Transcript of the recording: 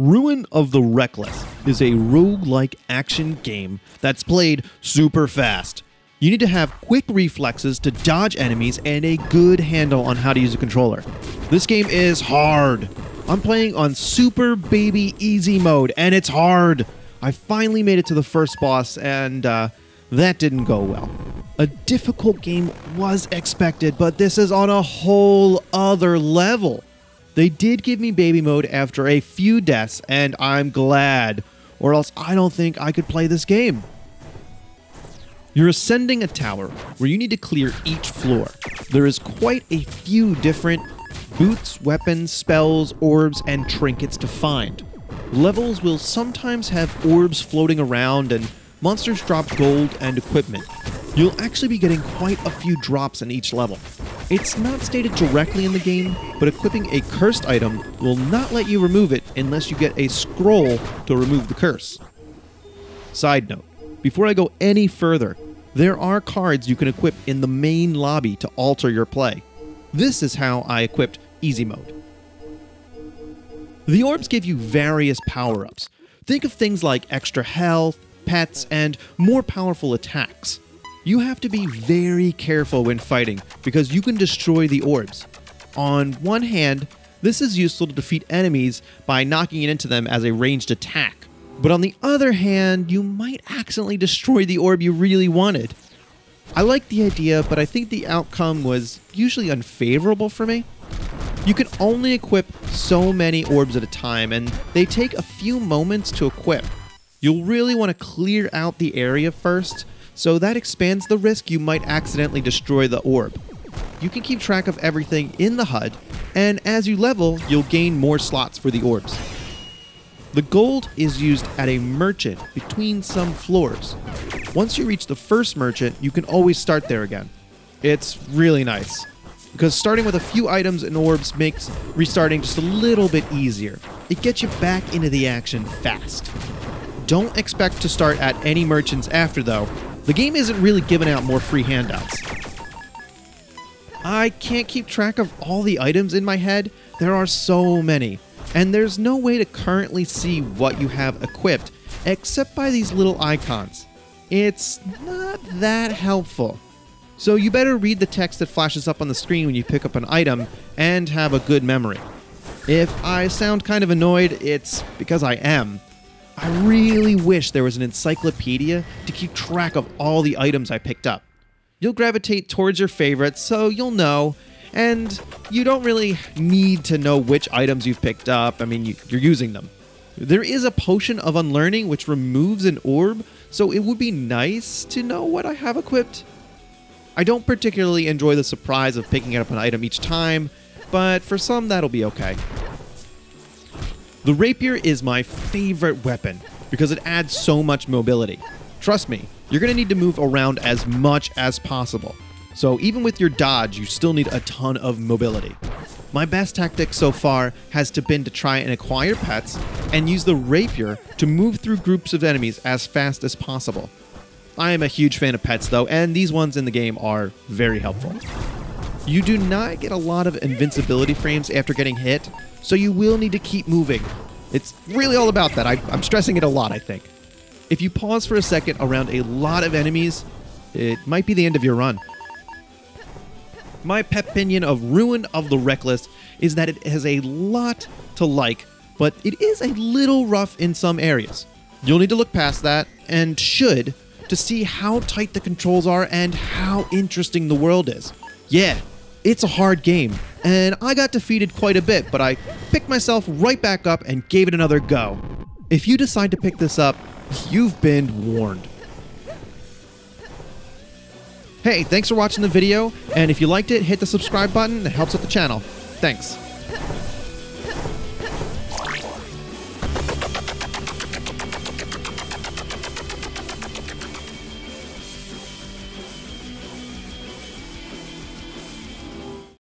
Ruin of the Reckless is a roguelike action game that's played super fast. You need to have quick reflexes to dodge enemies and a good handle on how to use a controller. This game is hard. I'm playing on super baby easy mode and it's hard. I finally made it to the first boss and that didn't go well. A difficult game was expected, but this is on a whole other level. They did give me baby mode after a few deaths, and I'm glad, or else I don't think I could play this game. You're ascending a tower where you need to clear each floor. There is quite a few different boots, weapons, spells, orbs, and trinkets to find. Levels will sometimes have orbs floating around, and monsters drop gold and equipment. You'll actually be getting quite a few drops in each level. It's not stated directly in the game, but equipping a cursed item will not let you remove it unless you get a scroll to remove the curse. Side note, before I go any further, there are cards you can equip in the main lobby to alter your play. This is how I equipped easy mode. The orbs give you various power-ups. Think of things like extra health, pets, and more powerful attacks. You have to be very careful when fighting because you can destroy the orbs. On one hand, this is useful to defeat enemies by knocking it into them as a ranged attack. But on the other hand, you might accidentally destroy the orb you really wanted. I like the idea, but I think the outcome was usually unfavorable for me. You can only equip so many orbs at a time, and they take a few moments to equip. You'll really want to clear out the area first, so that expands the risk you might accidentally destroy the orb. You can keep track of everything in the HUD, and as you level, you'll gain more slots for the orbs. The gold is used at a merchant between some floors. Once you reach the first merchant, you can always start there again. It's really nice, because starting with a few items and orbs makes restarting just a little bit easier. It gets you back into the action fast. Don't expect to start at any merchants after though. The game isn't really giving out more free handouts. I can't keep track of all the items in my head. There are so many. And there's no way to currently see what you have equipped except by these little icons. It's not that helpful. So you better read the text that flashes up on the screen when you pick up an item and have a good memory. If I sound kind of annoyed, it's because I am. I really wish there was an encyclopedia to keep track of all the items I picked up. You'll gravitate towards your favorites, so you'll know, and you don't really need to know which items you've picked up. I mean, you're using them. There is a potion of unlearning which removes an orb, so it would be nice to know what I have equipped. I don't particularly enjoy the surprise of picking up an item each time, but for some that'll be okay. The rapier is my favorite weapon because it adds so much mobility. Trust me, you're going to need to move around as much as possible. So even with your dodge, you still need a ton of mobility. My best tactic so far has been to try and acquire pets and use the rapier to move through groups of enemies as fast as possible. I am a huge fan of pets though, and these ones in the game are very helpful. You do not get a lot of invincibility frames after getting hit, so you will need to keep moving. It's really all about that. I'm stressing it a lot, I think. If you pause for a second around a lot of enemies, it might be the end of your run. My pet opinion of Ruin of the Reckless is that it has a lot to like, but it is a little rough in some areas. You'll need to look past that, and should, to see how tight the controls are and how interesting the world is. Yeah, it's a hard game, and I got defeated quite a bit, but I picked myself right back up and gave it another go. If you decide to pick this up, you've been warned. Hey, thanks for watching the video, and if you liked it, hit the subscribe button. It helps out the channel. Thanks.